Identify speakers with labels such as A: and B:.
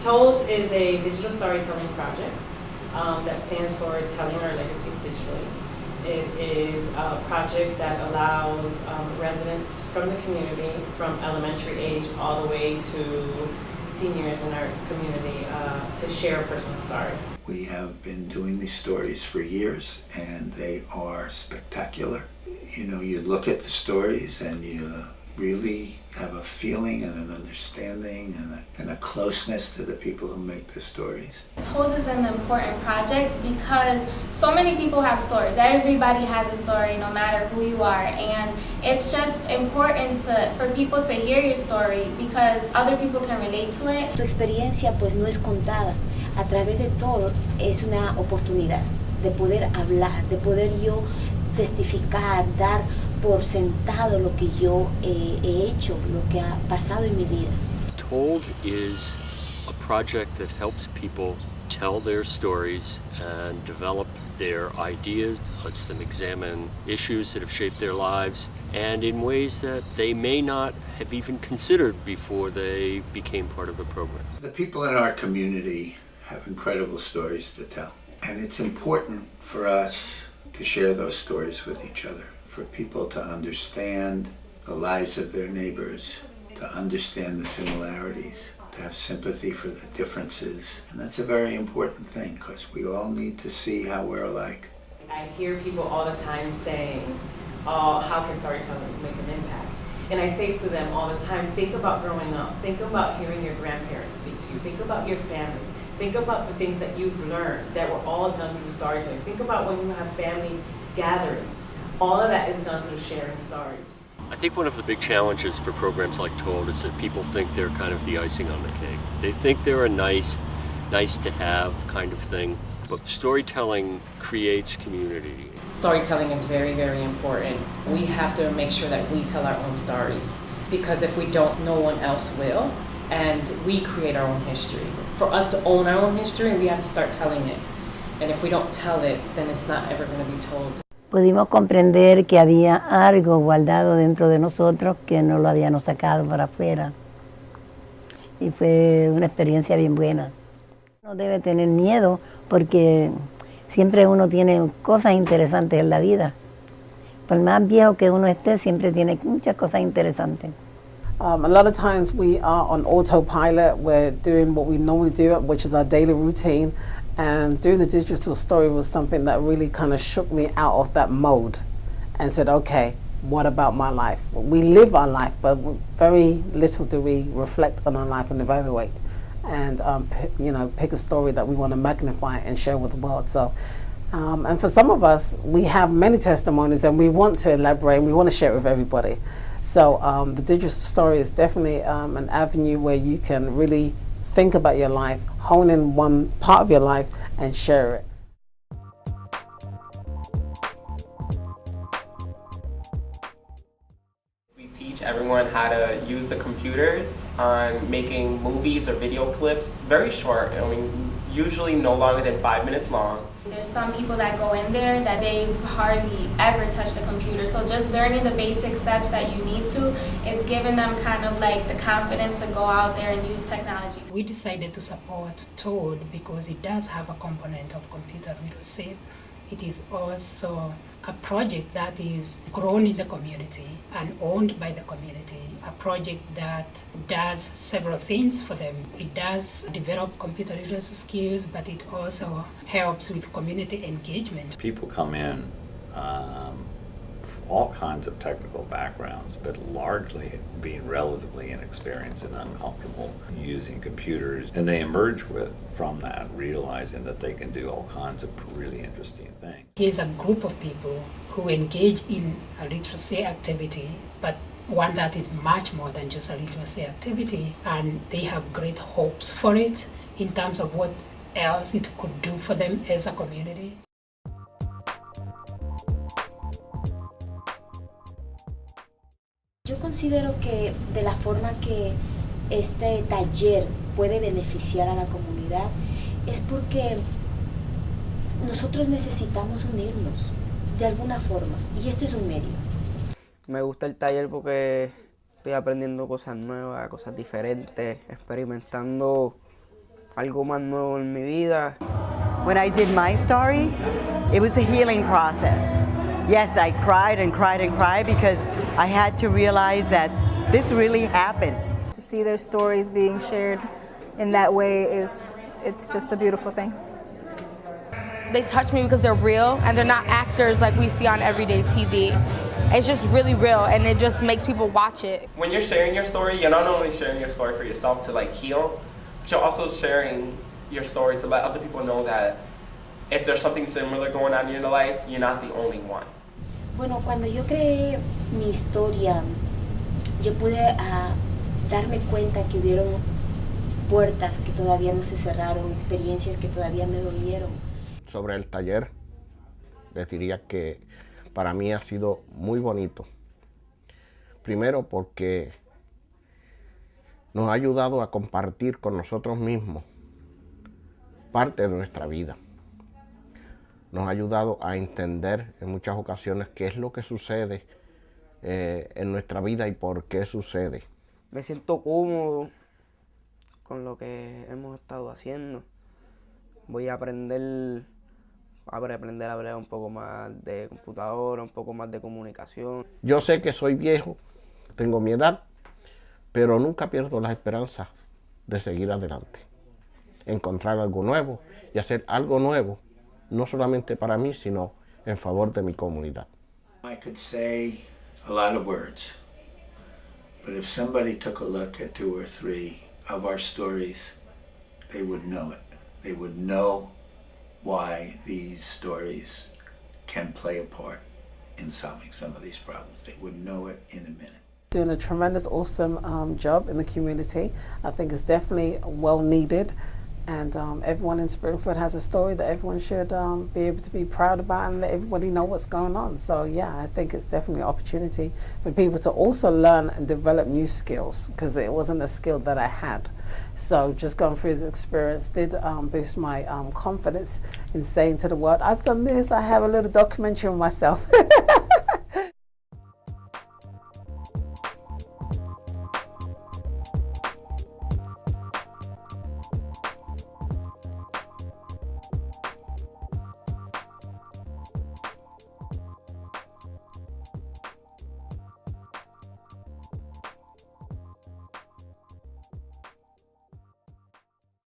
A: Told is a digital storytelling project that stands for Telling Our Legacies Digitally. It is a project that allows residents from the community, from elementary age all the way to seniors in our community, to share a personal story.
B: We have been doing these stories for years, and they are spectacular. You know, you look at the stories and you really have a feeling and an understanding and a closeness to the people who make the stories.
C: Told is an important project because so many people have stories. Everybody has a story, no matter who you are, and it's just important for people to hear your story because other people can relate to it.
D: Tu experiencia pues no es contada. A través de todo es una oportunidad de poder hablar, de poder yo testificar, dar por sentado lo que yo he hecho, lo que ha pasado en mi vida.
E: Told is a project that helps people tell their stories and develop their ideas, lets them examine issues that have shaped their lives, and in ways that they may not have even considered before they became part of the program.
B: The people in our community have incredible stories to tell, and it's important for us to share those stories with each other, for people to understand the lives of their neighbors, to understand the similarities, to have sympathy for the differences. And that's a very important thing because we all need to see how we're alike.
A: I hear people all the time saying, oh, how can storytelling make an impact? And I say to them all the time, think about growing up. Think about hearing your grandparents speak to you. Think about your families. Think about the things that you've learned that were all done through storytelling. Think about when you have family gatherings. All of that is done through sharing stories.
E: I think one of the big challenges for programs like Told is that people think they're kind of the icing on the cake. They think they're a nice to have kind of thing, but storytelling creates community.
A: Storytelling is very, very important. We have to make sure that we tell our own stories because if we don't, no one else will, and we create our own history. For us to own our own history, we have to start telling it, and if we don't tell it, then it's not ever going to be told.
F: Pudimos comprender que había algo guardado dentro de nosotros que no lo habíamos sacado para afuera y fue una experiencia bien buena. No debe tener miedo porque siempre uno tiene cosas interesantes en la vida. Por más viejo que uno esté, siempre tiene muchas cosas interesantes.
G: A lot of times we are on autopilot. We're doing what we normally do, which is our daily routine. And doing the digital story was something that really kind of shook me out of that mode and said, okay, what about my life? We live our life, but very little do we reflect on our life and evaluate. And pick a story that we want to magnify and share with the world. So, and for some of us, we have many testimonies and we want to elaborate and we want to share it with everybody. So the digital story is definitely an avenue where you can really think about your life, hone in one part of your life and share it.
H: Teach everyone how to use the computers on making movies or video clips very short. I mean, usually no longer than 5 minutes long.
C: There's some people that go in there that they've hardly ever touched a computer, so just learning the basic steps that you need to, it's giving them kind of like the confidence to go out there and use technology.
I: We decided to support Toad because it does have a component of computer literacy. It is also a project that is grown in the community and owned by the community, a project that does several things for them. It does develop computer literacy skills, but it also helps with community engagement.
J: People come in all kinds of technical backgrounds, but largely being relatively inexperienced and uncomfortable using computers. And they emerge from that realizing that they can do all kinds of really interesting things.
I: Here's a group of people who engage in a literacy activity, but one that is much more than just a literacy activity, and they have great hopes for it in terms of what else it could do for them as a community.
D: Yo considero que de la forma que este taller puede beneficiar a la comunidad es porque nosotros necesitamos unirnos de alguna forma y este es un medio.
K: Me gusta el taller porque estoy aprendiendo cosas nuevas, cosas diferentes, experimentando algo más nuevo en mi vida.
L: When I did my story, it was a healing process. Yes, I cried and cried and cried because I had to realize that this really happened.
M: To see their stories being shared in that way it's just a beautiful thing.
N: They touch me because they're real and they're not actors like we see on everyday TV. It's just really real and it just makes people watch it.
H: When you're sharing your story, you're not only sharing your story for yourself to like heal, but you're also sharing your story to let other people know that if there's something similar going on in your life, you're not the only one.
D: Bueno, cuando yo creé mi historia, yo pude darme cuenta que hubieron puertas que todavía no se cerraron, experiencias que todavía me dolieron.
O: Sobre el taller, les diría que para mí ha sido muy bonito. Primero porque nos ha ayudado a compartir con nosotros mismos parte de nuestra vida. Nos ha ayudado a entender en muchas ocasiones qué es lo que sucede en nuestra vida y por qué sucede.
K: Me siento cómodo con lo que hemos estado haciendo. Voy a aprender a hablar un poco más de computadora, un poco más de comunicación.
O: Yo sé que soy viejo, tengo mi edad, pero nunca pierdo las esperanzas de seguir adelante. Encontrar algo nuevo y hacer algo nuevo, no solamente para mí, sino en favor de mi comunidad.
B: I could say a lot of words, but if somebody took a look at 2 or 3 of our stories, they would know it. They would know why these stories can play a part in solving some of these problems. They would know it in a minute.
G: Doing a tremendous, awesome job in the community. I think it's definitely well needed. And everyone in Springfield has a story that everyone should be able to be proud about and let everybody know what's going on. So yeah, I think it's definitely an opportunity for people to also learn and develop new skills because it wasn't a skill that I had. So just going through this experience did boost my confidence in saying to the world, I've done this, I have a little documentary of myself.